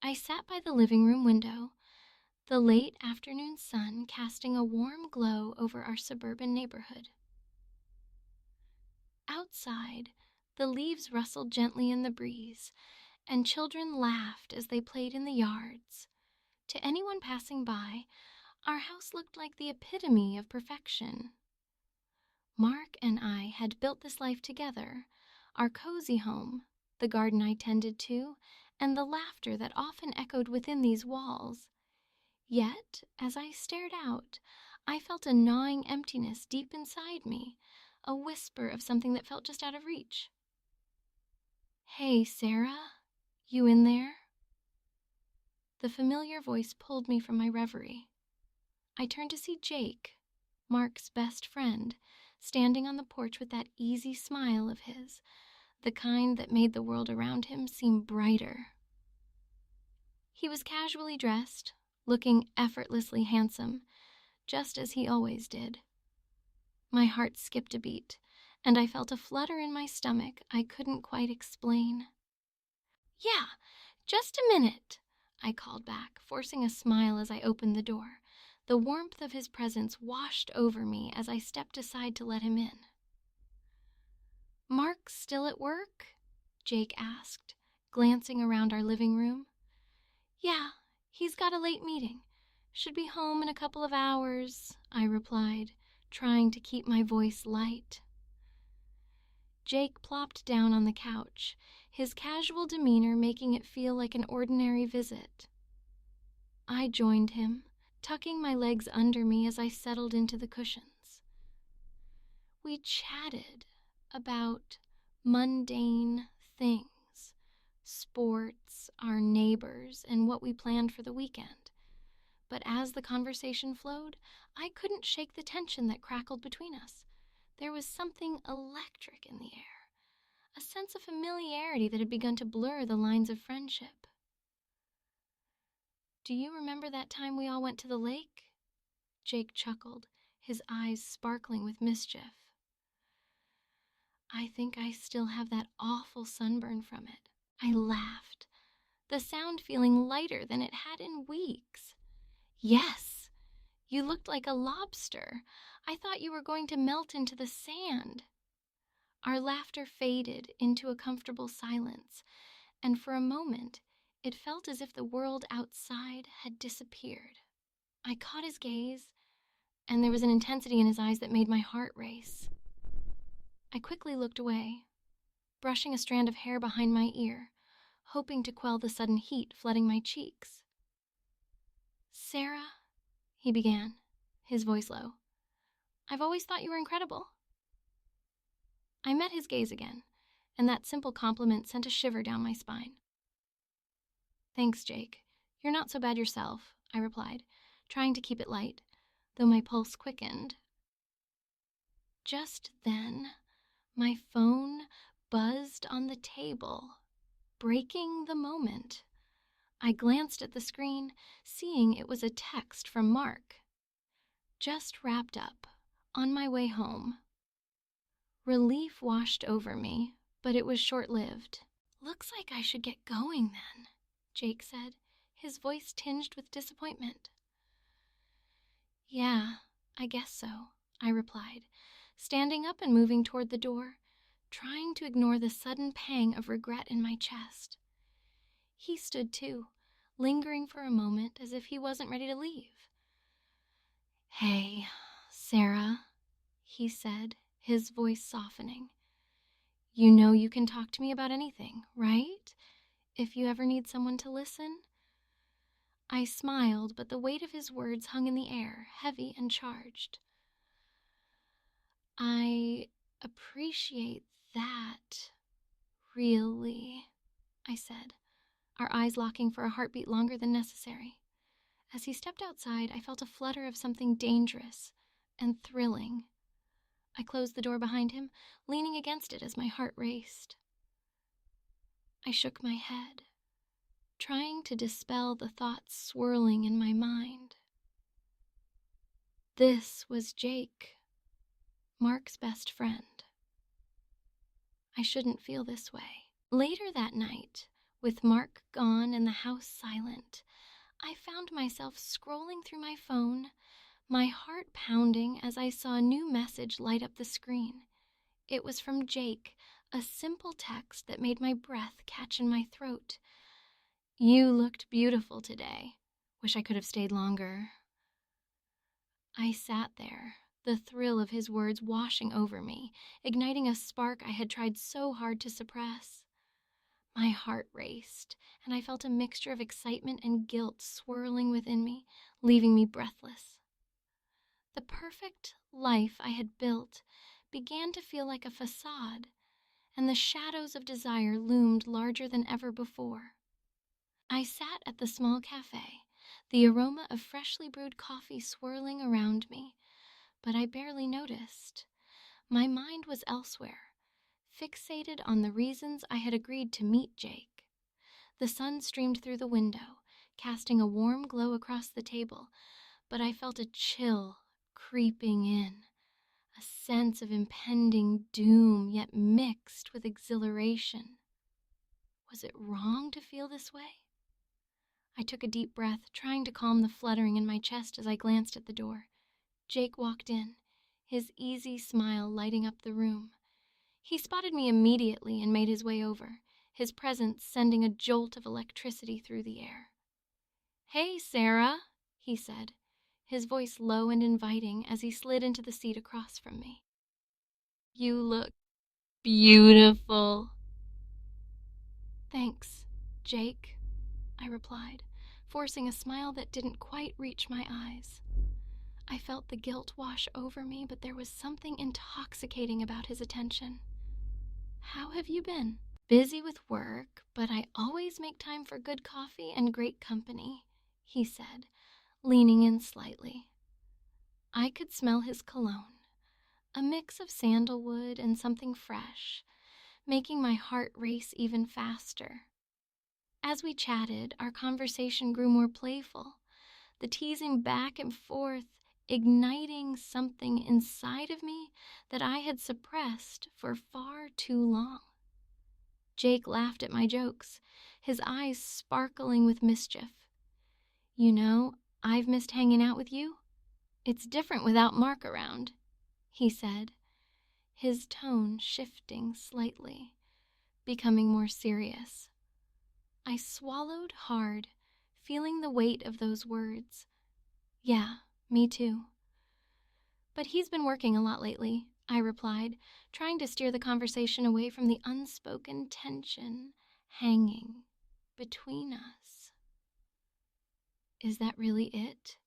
I sat by the living room window, the late afternoon sun casting a warm glow over our suburban neighborhood. Outside, the leaves rustled gently in the breeze, and children laughed as they played in the yards. To anyone passing by, our house looked like the epitome of perfection. Mark and I had built this life together, our cozy home, the garden I tended to, and the laughter that often echoed within these walls. Yet, as I stared out, I felt a gnawing emptiness deep inside me, a whisper of something that felt just out of reach. "Hey, Sarah, you in there?" The familiar voice pulled me from my reverie. I turned to see Jake, Mark's best friend, standing on the porch with that easy smile of his, the kind that made the world around him seem brighter. He was casually dressed, looking effortlessly handsome, just as he always did. My heart skipped a beat, and I felt a flutter in my stomach I couldn't quite explain. "Yeah, just a minute," I called back, forcing a smile as I opened the door. The warmth of his presence washed over me as I stepped aside to let him in. "Mark still at work?" Jake asked, glancing around our living room. "Yeah, he's got a late meeting. Should be home in a couple of hours," I replied, trying to keep my voice light. Jake plopped down on the couch, his casual demeanor making it feel like an ordinary visit. I joined him, tucking my legs under me as I settled into the cushions. We chatted about mundane things, sports, our neighbors, and what we planned for the weekend. But as the conversation flowed, I couldn't shake the tension that crackled between us. There was something electric in the air, a sense of familiarity that had begun to blur the lines of friendship. "Do you remember that time we all went to the lake?" Jake chuckled, his eyes sparkling with mischief. "I think I still have that awful sunburn from it." I laughed, the sound feeling lighter than it had in weeks. "Yes, you looked like a lobster. I thought you were going to melt into the sand." Our laughter faded into a comfortable silence, and for a moment it felt as if the world outside had disappeared. I caught his gaze, and there was an intensity in his eyes that made my heart race. I quickly looked away, brushing a strand of hair behind my ear, hoping to quell the sudden heat flooding my cheeks. "Sarah," he began, his voice low, "I've always thought you were incredible." I met his gaze again, and that simple compliment sent a shiver down my spine. "Thanks, Jake. You're not so bad yourself," I replied, trying to keep it light, though my pulse quickened. Just then, my phone buzzed on the table, breaking the moment. I glanced at the screen, seeing it was a text from Mark. "Just wrapped up, on my way home." Relief washed over me, but it was short-lived. "Looks like I should get going then," Jake said, his voice tinged with disappointment. "Yeah, I guess so," I replied, standing up and moving toward the door, trying to ignore the sudden pang of regret in my chest. He stood too, lingering for a moment as if he wasn't ready to leave. "Hey, Sarah," he said, his voice softening. "You know you can talk to me about anything, right? If you ever need someone to listen." I smiled, but the weight of his words hung in the air, heavy and charged. "I appreciate that, really," I said, our eyes locking for a heartbeat longer than necessary. As he stepped outside, I felt a flutter of something dangerous and thrilling. I closed the door behind him, leaning against it as my heart raced. I shook my head, trying to dispel the thoughts swirling in my mind. This was Jake, Mark's best friend. I shouldn't feel this way. Later that night, With Mark gone and the house silent, I found myself scrolling through my phone, my heart pounding as I saw a new message light up the screen. It was from Jake, a simple text that made my breath catch in my throat. "You looked beautiful today. Wish I could have stayed longer." I sat there, the thrill of his words washing over me, igniting a spark I had tried so hard to suppress. My heart raced, and I felt a mixture of excitement and guilt swirling within me, leaving me breathless. The perfect life I had built began to feel like a facade, and the shadows of desire loomed larger than ever before. I sat at the small cafe, the aroma of freshly brewed coffee swirling around me, but I barely noticed. My mind was elsewhere, fixated on the reasons I had agreed to meet Jake. The sun streamed through the window, casting a warm glow across the table, but I felt a chill creeping in, a sense of impending doom, yet mixed with exhilaration. Was it wrong to feel this way? I took a deep breath, trying to calm the fluttering in my chest as I glanced at the door. Jake walked in, his easy smile lighting up the room. He spotted me immediately and made his way over, his presence sending a jolt of electricity through the air. "Hey, Sarah," he said, his voice low and inviting as he slid into the seat across from me. "You look beautiful." "Thanks, Jake," I replied, forcing a smile that didn't quite reach my eyes. I felt the guilt wash over me, but there was something intoxicating about his attention. "How have you been?" "Busy with work, but I always make time for good coffee and great company," he said, leaning in slightly. I could smell his cologne, a mix of sandalwood and something fresh, making my heart race even faster. As we chatted, our conversation grew more playful, the teasing back and forth igniting something inside of me that I had suppressed for far too long. Jake laughed at my jokes, his eyes sparkling with mischief. "You know, I've missed hanging out with you. It's different without Mark around," he said, his tone shifting slightly, becoming more serious. I swallowed hard, feeling the weight of those words. "Yeah, me too." "But he's been working a lot lately," I replied, trying to steer the conversation away from the unspoken tension hanging between us. "Is that really it?"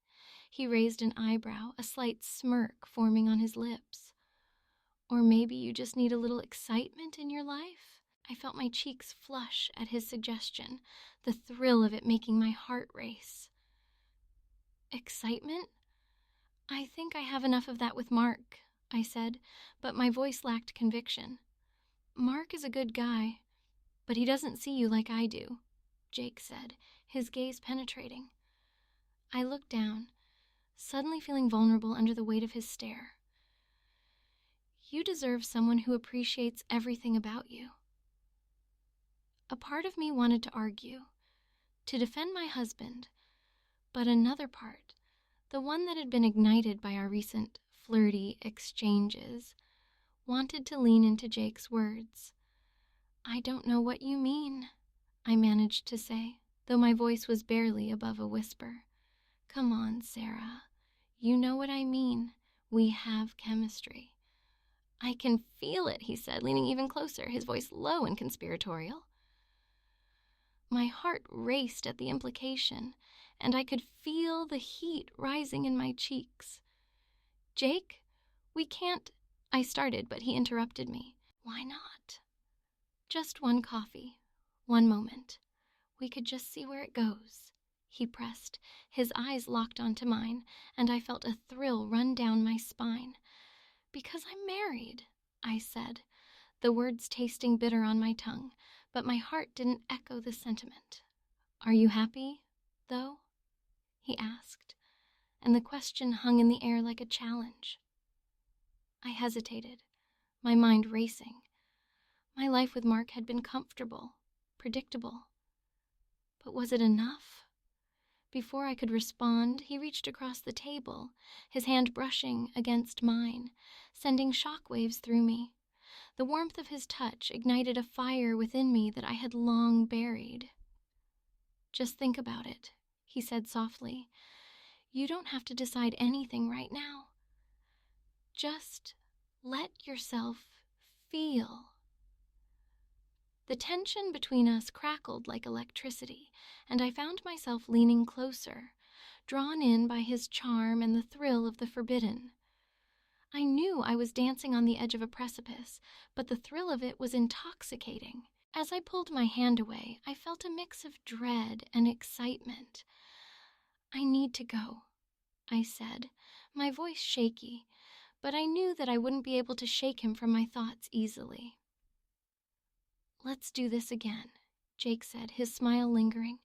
He raised an eyebrow, a slight smirk forming on his lips. "Or maybe you just need a little excitement in your life?" I felt my cheeks flush at his suggestion, the thrill of it making my heart race. "Excitement? I think I have enough of that with Mark," I said, but my voice lacked conviction. "Mark is a good guy, but he doesn't see you like I do," Jake said, his gaze penetrating. I looked down, suddenly feeling vulnerable under the weight of his stare. "You deserve someone who appreciates everything about you." A part of me wanted to argue, to defend my husband, but another part, the one that had been ignited by our recent flirty exchanges, wanted to lean into Jake's words. "I don't know what you mean," I managed to say, though my voice was barely above a whisper. "Come on, Sarah. You know what I mean. We have chemistry." "I can feel it," he said, leaning even closer, his voice low and conspiratorial. My heart raced at the implication, and I could feel the heat rising in my cheeks. "Jake, we can't—" I started, but he interrupted me. "Why not?" "Just one coffee, one moment. We could just see where it goes," he pressed, his eyes locked onto mine, and I felt a thrill run down my spine. "Because I'm married," I said, the words tasting bitter on my tongue, but my heart didn't echo the sentiment. "Are you happy, though?" he asked, and the question hung in the air like a challenge. I hesitated, my mind racing. My life with Mark had been comfortable, predictable, But was it enough? Before I could respond, he reached across the table, his hand brushing against mine, sending shockwaves through me. The warmth of his touch ignited a fire within me that I had long buried. "Just think about it," he said softly. "You don't have to decide anything right now. Just let yourself feel." The tension between us crackled like electricity, and I found myself leaning closer, drawn in by his charm and the thrill of the forbidden. I knew I was dancing on the edge of a precipice, but the thrill of it was intoxicating. As I pulled my hand away, I felt a mix of dread and excitement. "I need to go," I said, my voice shaky, but I knew that I wouldn't be able to shake him from my thoughts easily. "Let's do this again," Jake said, his smile lingering.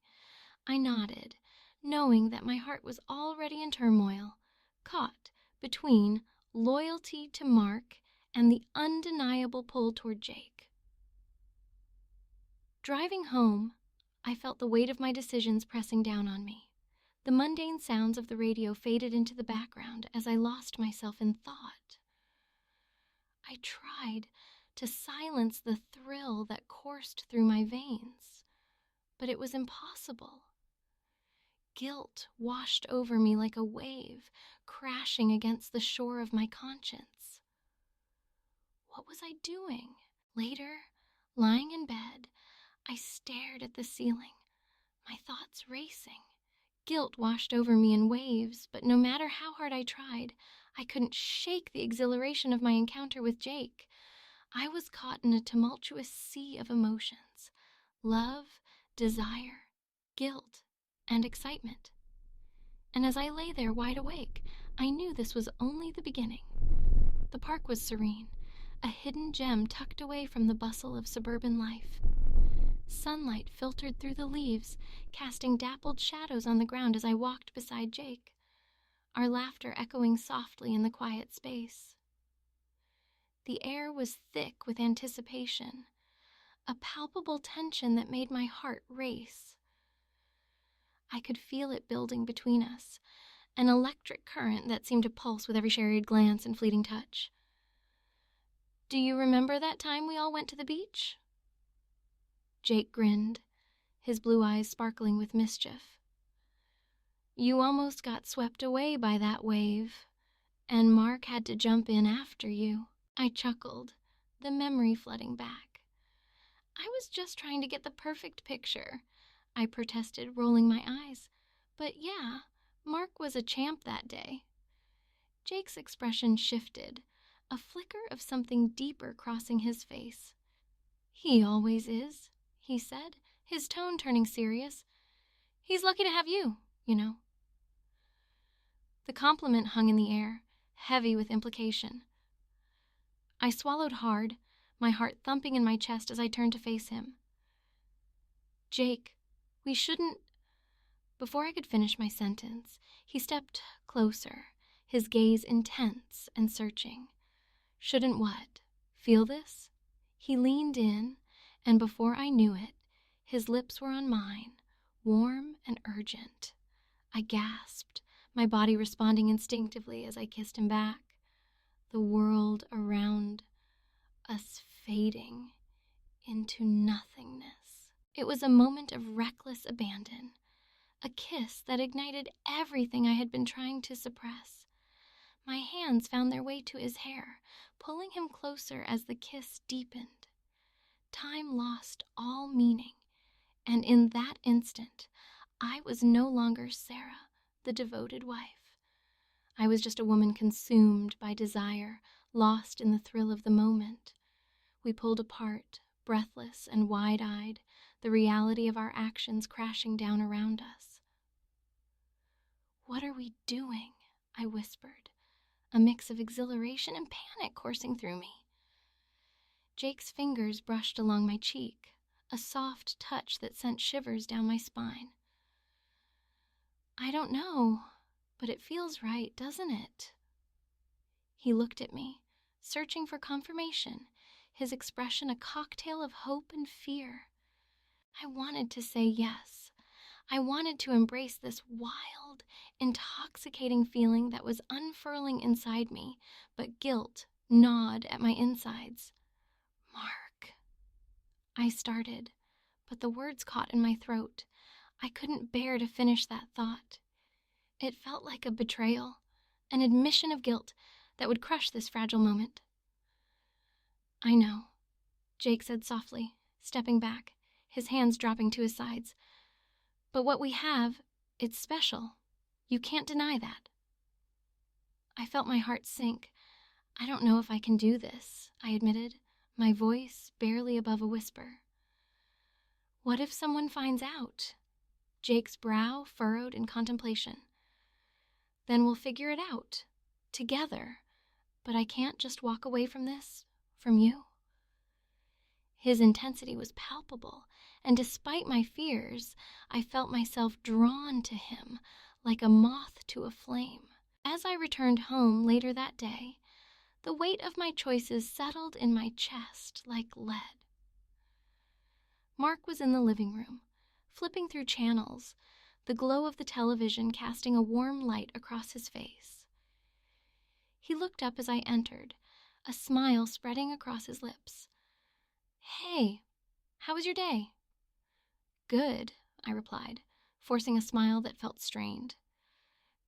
I nodded, knowing that my heart was already in turmoil, caught between loyalty to Mark and the undeniable pull toward Jake. Driving home, I felt the weight of my decisions pressing down on me. The mundane sounds of the radio faded into the background as I lost myself in thought. I tried to silence the thrill that coursed through my veins, but it was impossible. Guilt washed over me like a wave, crashing against the shore of my conscience. What was I doing? Later, lying in bed, I stared at the ceiling, my thoughts racing. Guilt washed over me in waves, but no matter how hard I tried, I couldn't shake the exhilaration of my encounter with Jake. I was caught in a tumultuous sea of emotions: love, desire, guilt, and excitement. And as I lay there wide awake, I knew this was only the beginning. The park was serene, a hidden gem tucked away from the bustle of suburban life. Sunlight filtered through the leaves, casting dappled shadows on the ground as I walked beside Jake, our laughter echoing softly in the quiet space. The air was thick with anticipation, a palpable tension that made my heart race. I could feel it building between us, an electric current that seemed to pulse with every shared glance and fleeting touch. "Do you remember that time we all went to the beach?" Jake grinned, his blue eyes sparkling with mischief. "You almost got swept away by that wave, and Mark had to jump in after you." I chuckled, the memory flooding back. "I was just trying to get the perfect picture," I protested, rolling my eyes. "But yeah, Mark was a champ that day." Jake's expression shifted, a flicker of something deeper crossing his face. "He always is," he said, his tone turning serious. "He's lucky to have you, you know." The compliment hung in the air, heavy with implication. I swallowed hard, my heart thumping in my chest as I turned to face him. "Jake, we shouldn't—" Before I could finish my sentence, he stepped closer, his gaze intense and searching. "Shouldn't what? Feel this?" He leaned in, and before I knew it, his lips were on mine, warm and urgent. I gasped, my body responding instinctively as I kissed him back, the world around us fading into nothingness. It was a moment of reckless abandon, a kiss that ignited everything I had been trying to suppress. My hands found their way to his hair, pulling him closer as the kiss deepened. Time lost all meaning, and in that instant, I was no longer Sarah, the devoted wife. I was just a woman consumed by desire, lost in the thrill of the moment. We pulled apart, breathless and wide-eyed, the reality of our actions crashing down around us. "What are we doing?" I whispered, a mix of exhilaration and panic coursing through me. Jake's fingers brushed along my cheek, a soft touch that sent shivers down my spine. "I don't know, but it feels right, doesn't it?" He looked at me, searching for confirmation, his expression a cocktail of hope and fear. I wanted to say yes, I wanted to embrace this wild, intoxicating feeling that was unfurling inside me, but guilt gnawed at my insides. Mark. I started, but the words caught in my throat. I couldn't bear to finish that thought. It felt like a betrayal, an admission of guilt that would crush this fragile moment. I know, Jake said softly, stepping back, his hands dropping to his sides. But what we have, it's special. You can't deny that. I felt my heart sink. I don't know if I can do this, I admitted, my voice barely above a whisper. What if someone finds out? Jake's brow furrowed in contemplation. Then we'll figure it out, together. But I can't just walk away from this, from you. His intensity was palpable, and despite my fears, I felt myself drawn to him like a moth to a flame. As I returned home later that day, the weight of my choices settled in my chest like lead. Mark was in the living room, flipping through channels, the glow of the television casting a warm light across his face. He looked up as I entered, a smile spreading across his lips. Hey, how was your day? Good, I replied, forcing a smile that felt strained.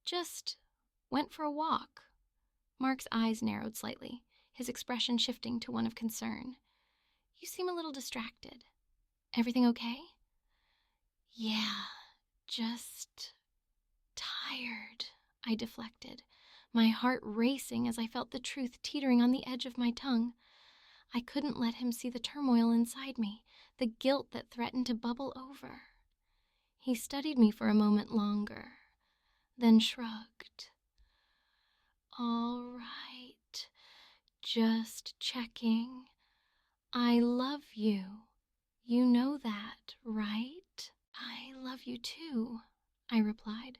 Just went for a walk. Mark's eyes narrowed slightly, his expression shifting to one of concern. You seem a little distracted. Everything okay? Yeah, just tired, I deflected, my heart racing as I felt the truth teetering on the edge of my tongue. I couldn't let him see the turmoil inside me, the guilt that threatened to bubble over. He studied me for a moment longer, then shrugged. All right, just checking. I love you. You know that, right? I love you too, I replied,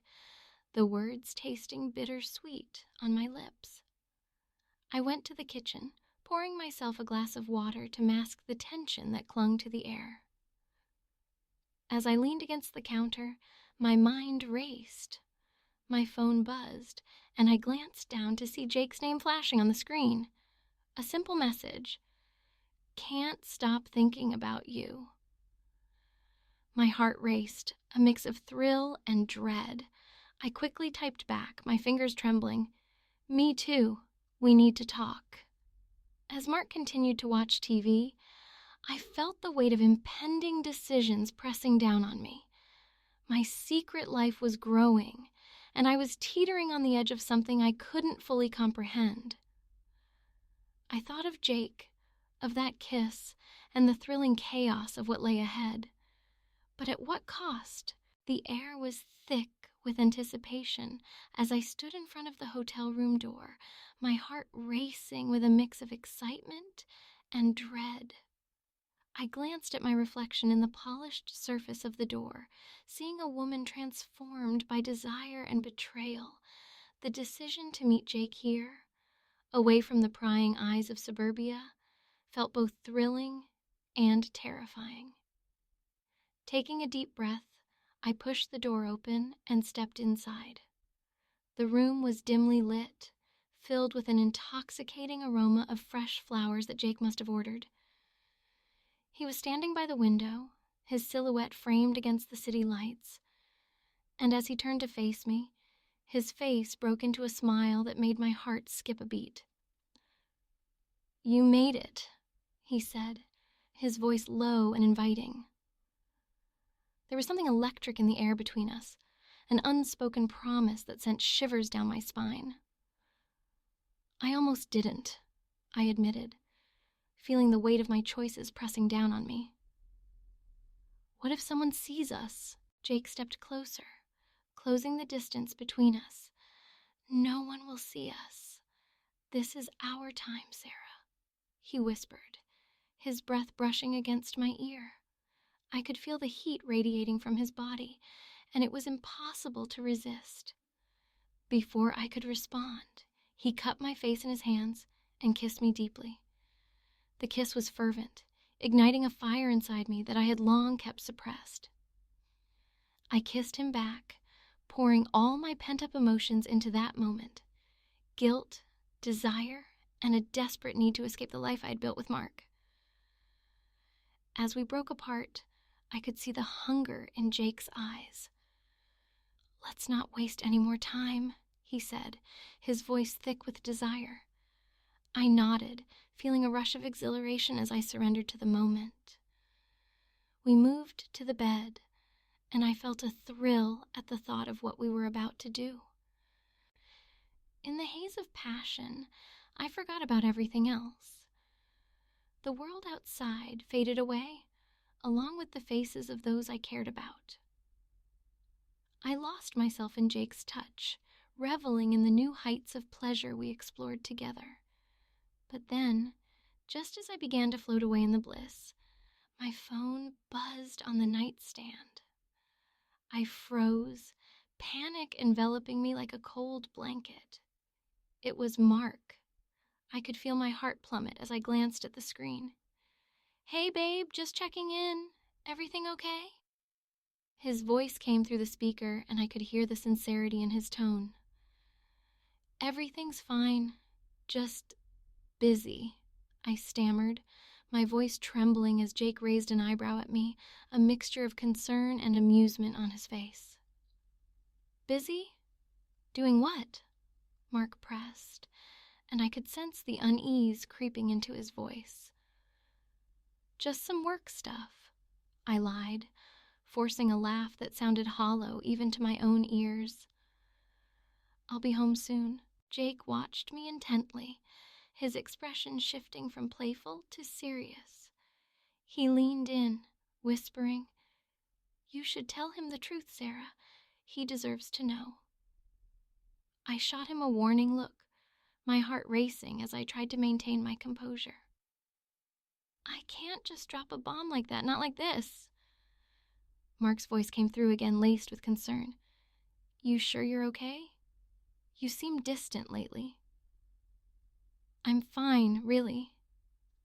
the words tasting bittersweet on my lips. I went to the kitchen, pouring myself a glass of water to mask the tension that clung to the air. As I leaned against the counter, my mind raced. My phone buzzed, and I glanced down to see Jake's name flashing on the screen. A simple message. Can't stop thinking about you. My heart raced, a mix of thrill and dread. I quickly typed back, my fingers trembling. Me too. We need to talk. As Mark continued to watch TV, I felt the weight of impending decisions pressing down on me. My secret life was growing, and I was teetering on the edge of something I couldn't fully comprehend. I thought of Jake, of that kiss, and the thrilling chaos of what lay ahead. But at what cost? The air was thick with anticipation as I stood in front of the hotel room door, my heart racing with a mix of excitement and dread. I glanced at my reflection in the polished surface of the door, seeing a woman transformed by desire and betrayal. The decision to meet Jake here, away from the prying eyes of suburbia, felt both thrilling and terrifying. Taking a deep breath, I pushed the door open and stepped inside. The room was dimly lit, filled with an intoxicating aroma of fresh flowers that Jake must have ordered. He was standing by the window, his silhouette framed against the city lights, and as he turned to face me, his face broke into a smile that made my heart skip a beat. You made it, he said, his voice low and inviting. There was something electric in the air between us, an unspoken promise that sent shivers down my spine. I almost didn't, I admitted, feeling the weight of my choices pressing down on me. What if someone sees us? Jake stepped closer, closing the distance between us. No one will see us. This is our time, Sarah, he whispered, his breath brushing against my ear. I could feel the heat radiating from his body, and it was impossible to resist. Before I could respond, he cupped my face in his hands and kissed me deeply. The kiss was fervent, igniting a fire inside me that I had long kept suppressed. I kissed him back, pouring all my pent-up emotions into that moment. Guilt, desire, and a desperate need to escape the life I'd built with Mark. As we broke apart, I could see the hunger in Jake's eyes. "Let's not waste any more time," he said, his voice thick with desire. I nodded, feeling a rush of exhilaration as I surrendered to the moment. We moved to the bed, and I felt a thrill at the thought of what we were about to do. In the haze of passion, I forgot about everything else. The world outside faded away, along with the faces of those I cared about. I lost myself in Jake's touch, reveling in the new heights of pleasure we explored together. But then, just as I began to float away in the bliss, my phone buzzed on the nightstand. I froze, panic enveloping me like a cold blanket. It was Mark. I could feel my heart plummet as I glanced at the screen. "Hey babe, just checking in. Everything okay?" His voice came through the speaker, and I could hear the sincerity in his tone. "Everything's fine. Just busy," I stammered, my voice trembling as Jake raised an eyebrow at me, a mixture of concern and amusement on his face. "Busy? Doing what?" Mark pressed, and I could sense the unease creeping into his voice. "Just some work stuff," I lied, forcing a laugh that sounded hollow even to my own ears. "I'll be home soon." Jake watched me intently, his expression shifting from playful to serious. He leaned in, whispering, "You should tell him the truth, Sarah. He deserves to know." I shot him a warning look, my heart racing as I tried to maintain my composure. "I can't just drop a bomb like that, not like this." Mark's voice came through again, laced with concern. "You sure you're okay? You seem distant lately." "I'm fine, really,"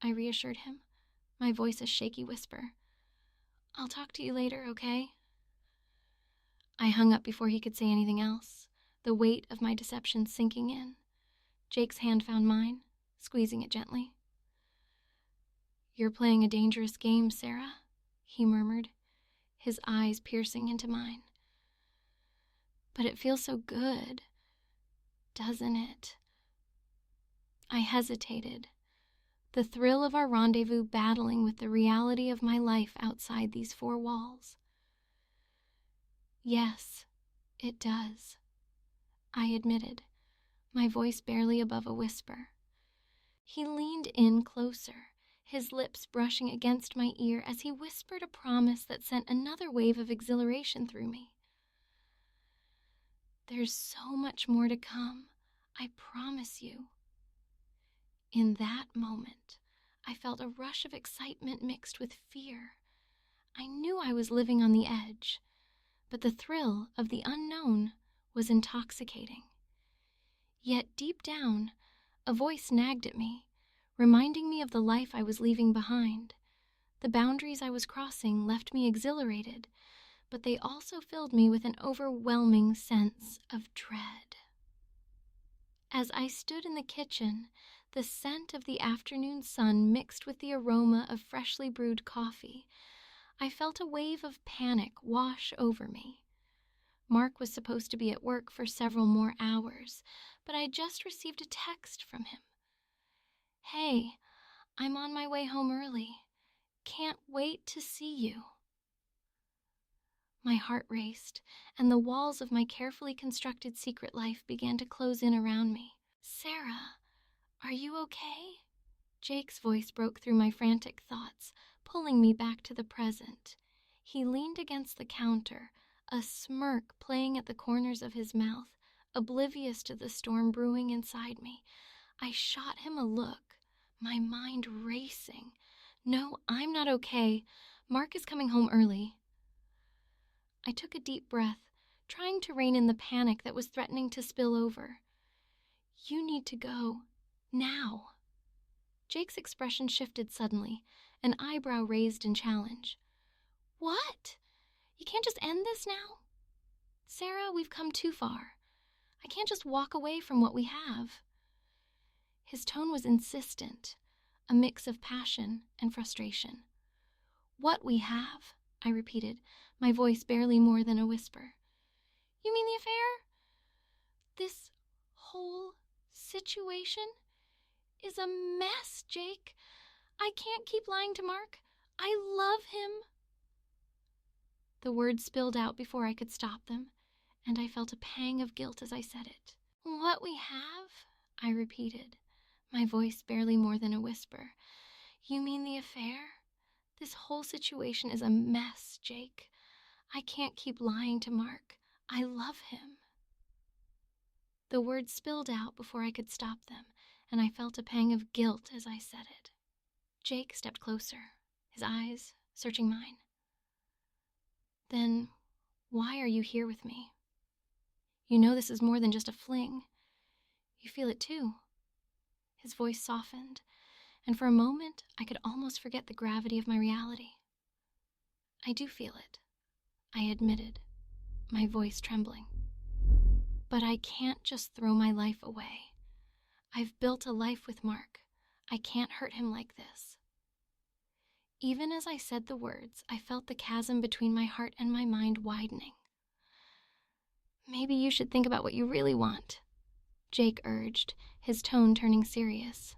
I reassured him, my voice a shaky whisper. "I'll talk to you later, okay?" I hung up before he could say anything else, the weight of my deception sinking in. Jake's hand found mine, squeezing it gently. "You're playing a dangerous game, Sarah," he murmured, his eyes piercing into mine. "But it feels so good, doesn't it?" I hesitated, the thrill of our rendezvous battling with the reality of my life outside these four walls. "Yes, it does," I admitted, my voice barely above a whisper. He leaned in closer, his lips brushing against my ear as he whispered a promise that sent another wave of exhilaration through me. "There's so much more to come, I promise you." In that moment, I felt a rush of excitement mixed with fear. I knew I was living on the edge, but the thrill of the unknown was intoxicating. Yet deep down, a voice nagged at me, reminding me of the life I was leaving behind. The boundaries I was crossing left me exhilarated, but they also filled me with an overwhelming sense of dread. As I stood in the kitchen, the scent of the afternoon sun mixed with the aroma of freshly brewed coffee, I felt a wave of panic wash over me. Mark was supposed to be at work for several more hours, but I just received a text from him. "Hey, I'm on my way home early. Can't wait to see you." My heart raced, and the walls of my carefully constructed secret life began to close in around me. "Sarah, are you okay?" Jake's voice broke through my frantic thoughts, pulling me back to the present. He leaned against the counter, a smirk playing at the corners of his mouth, oblivious to the storm brewing inside me. I shot him a look, my mind racing. "No, I'm not okay. Mark is coming home early." I took a deep breath, trying to rein in the panic that was threatening to spill over. "You need to go. Now." Jake's expression shifted suddenly, an eyebrow raised in challenge. "What? You can't just end this now? Sarah, we've come too far. I can't just walk away from what we have. His tone was insistent, a mix of passion and frustration. What we have, I repeated, my voice barely more than a whisper. You mean the affair? This whole situation is a mess, Jake. I can't keep lying to Mark. I love him. The words spilled out before I could stop them, and I felt a pang of guilt as I said it. What we have? I repeated, my voice barely more than a whisper. You mean the affair? This whole situation is a mess, Jake. I can't keep lying to Mark. I love him. The words spilled out before I could stop them, and I felt a pang of guilt as I said it. Jake stepped closer, his eyes searching mine. Then, why are you here with me? You know this is more than just a fling. You feel it too. His voice softened, and for a moment I could almost forget the gravity of my reality. I do feel it, I admitted, my voice trembling. But I can't just throw my life away. I've built a life with Mark. I can't hurt him like this. Even as I said the words, I felt the chasm between my heart and my mind widening. Maybe you should think about what you really want, Jake urged, his tone turning serious.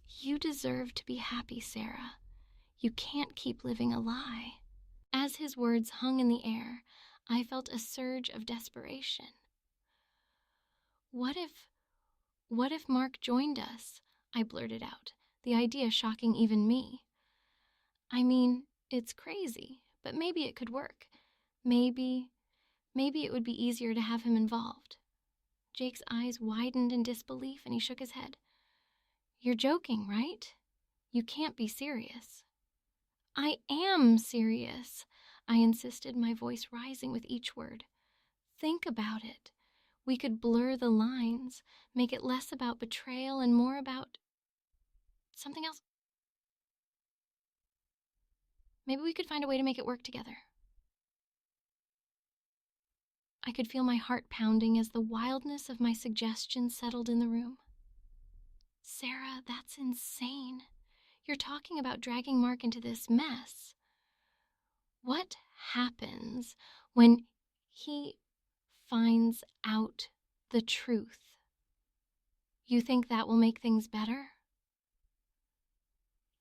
You deserve to be happy, Sarah. You can't keep living a lie. As his words hung in the air, I felt a surge of desperation. What if Mark joined us? I blurted out, the idea shocking even me. I mean, it's crazy, but maybe it could work. Maybe it would be easier to have him involved. Jake's eyes widened in disbelief and he shook his head. You're joking, right? You can't be serious. I am serious, I insisted, my voice rising with each word. Think about it. We could blur the lines, make it less about betrayal and more about something else. Maybe we could find a way to make it work together. I could feel my heart pounding as the wildness of my suggestion settled in the room. Sarah, that's insane. You're talking about dragging Mark into this mess. What happens when he finds out the truth? You think that will make things better?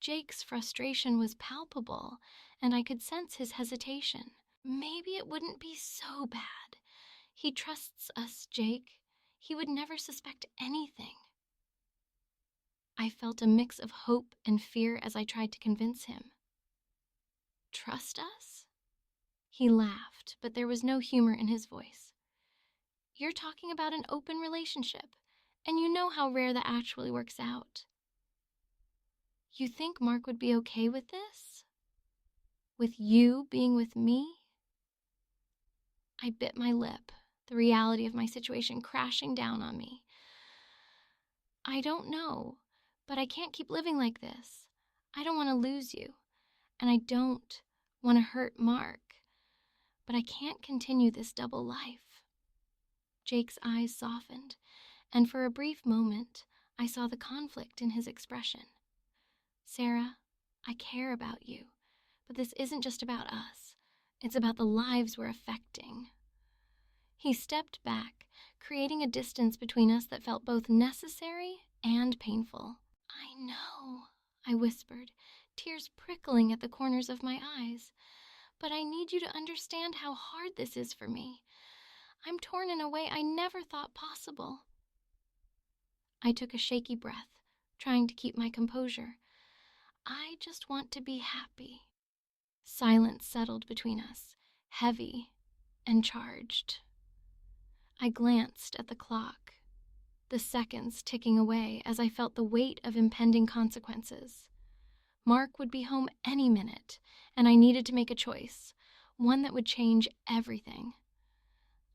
Jake's frustration was palpable, and I could sense his hesitation. Maybe it wouldn't be so bad. He trusts us, Jake. He would never suspect anything. I felt a mix of hope and fear as I tried to convince him. Trust us? He laughed, but there was no humor in his voice. You're talking about an open relationship, and you know how rare that actually works out. You think Mark would be okay with this? With you being with me? I bit my lip, the reality of my situation crashing down on me. I don't know, but I can't keep living like this. I don't want to lose you, and I don't want to hurt Mark, but I can't continue this double life. Jake's eyes softened, and for a brief moment, I saw the conflict in his expression. Sarah, I care about you, but this isn't just about us. It's about the lives we're affecting. He stepped back, creating a distance between us that felt both necessary and painful. I know, I whispered, tears prickling at the corners of my eyes. But I need you to understand how hard this is for me. I'm torn in a way I never thought possible. I took a shaky breath, trying to keep my composure. I just want to be happy. Silence settled between us, heavy and charged. I glanced at the clock, the seconds ticking away as I felt the weight of impending consequences. Mark would be home any minute, and I needed to make a choice, one that would change everything.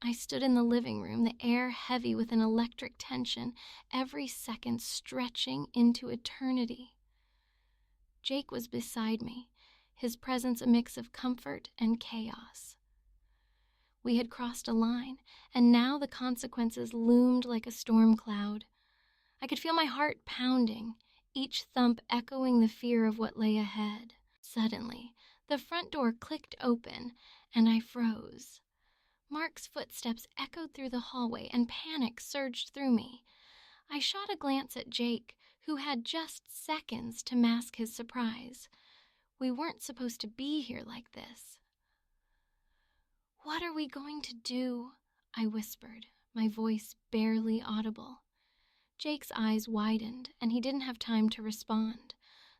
I stood in the living room, the air heavy with an electric tension, every second stretching into eternity. Jake was beside me, his presence a mix of comfort and chaos. We had crossed a line, and now the consequences loomed like a storm cloud. I could feel my heart pounding, each thump echoing the fear of what lay ahead. Suddenly, the front door clicked open, and I froze. Mark's footsteps echoed through the hallway, and panic surged through me. I shot a glance at Jake, who had just seconds to mask his surprise. We weren't supposed to be here like this. "What are we going to do?" I whispered, my voice barely audible. Jake's eyes widened, and he didn't have time to respond.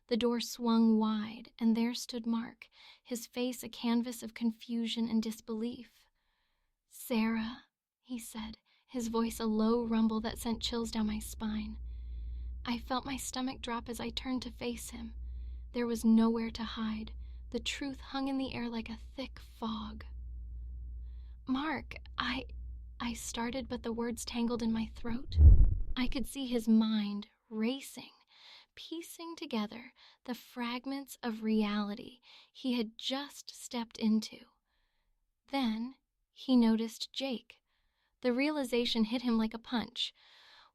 The door swung wide, and there stood Mark, his face a canvas of confusion and disbelief. "Sarah," he said, his voice a low rumble that sent chills down my spine. I felt my stomach drop as I turned to face him. There was nowhere to hide. The truth hung in the air like a thick fog. "Mark, I started, but the words tangled in my throat. I could see his mind racing, piecing together the fragments of reality he had just stepped into. Then he noticed Jake. The realization hit him like a punch.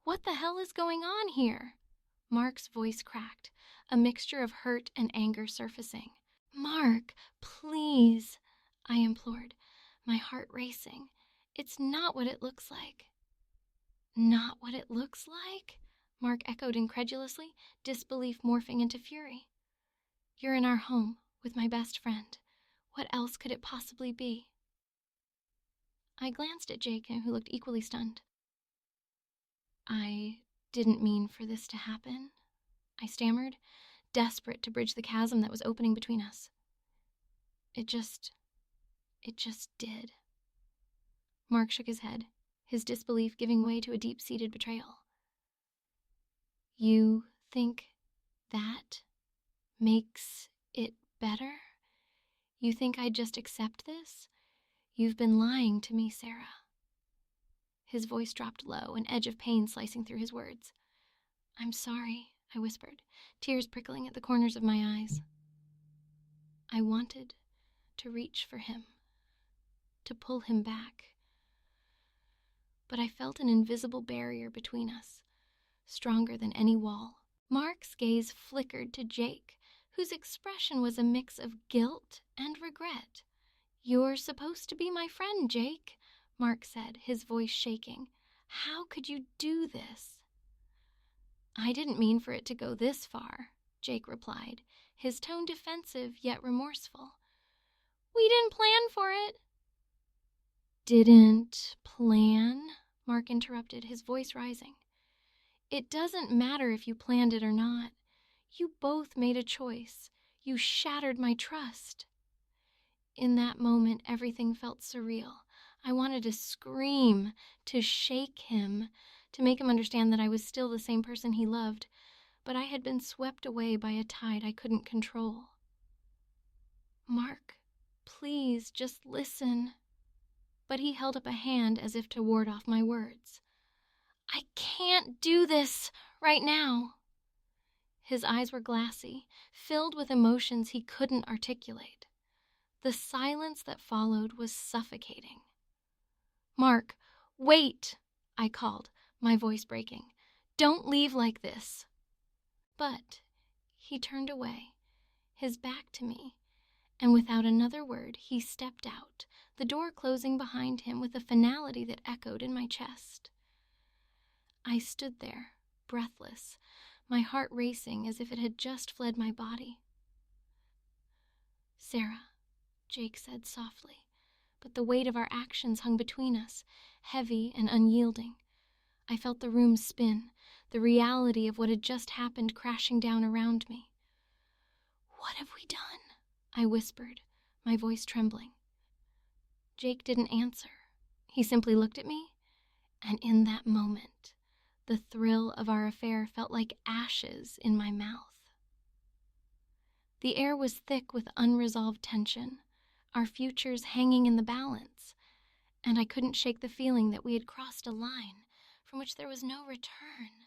"What the hell is going on here?" Mark's voice cracked, a mixture of hurt and anger surfacing. "Mark, please," I implored, my heart racing. "It's not what it looks like." "Not what it looks like?" Mark echoed incredulously, disbelief morphing into fury. "You're in our home, with my best friend. What else could it possibly be?" I glanced at Jake, who looked equally stunned. "I didn't mean for this to happen," I stammered, desperate to bridge the chasm that was opening between us. It just did." Mark shook his head, his disbelief giving way to a deep-seated betrayal. "You think that makes it better? You think I'd just accept this? You've been lying to me, Sarah." His voice dropped low, an edge of pain slicing through his words. "I'm sorry," I whispered, tears prickling at the corners of my eyes. I wanted to reach for him, to pull him back. But I felt an invisible barrier between us, stronger than any wall. Mark's gaze flickered to Jake, whose expression was a mix of guilt and regret. "You're supposed to be my friend, Jake," Mark said, his voice shaking. "How could you do this?" "I didn't mean for it to go this far," Jake replied, his tone defensive yet remorseful. "We didn't plan for it." "Didn't plan?" Mark interrupted, his voice rising. "It doesn't matter if you planned it or not. You both made a choice. You shattered my trust." In that moment, everything felt surreal. I wanted to scream, to shake him, to make him understand that I was still the same person he loved, but I had been swept away by a tide I couldn't control. "Mark, please, just listen." But he held up a hand as if to ward off my words. "I can't do this right now." His eyes were glassy, filled with emotions he couldn't articulate. The silence that followed was suffocating. "Mark, wait," I called, my voice breaking. "Don't leave like this." But he turned away, his back to me, and without another word, he stepped out, the door closing behind him with a finality that echoed in my chest. I stood there, breathless, my heart racing as if it had just fled my body. "Sarah," Jake said softly, but the weight of our actions hung between us, heavy and unyielding. I felt the room spin, the reality of what had just happened crashing down around me. "What have we done?" I whispered, my voice trembling. Jake didn't answer. He simply looked at me, and in that moment, the thrill of our affair felt like ashes in my mouth. The air was thick with unresolved tension, our futures hanging in the balance, and I couldn't shake the feeling that we had crossed a line from which there was no return.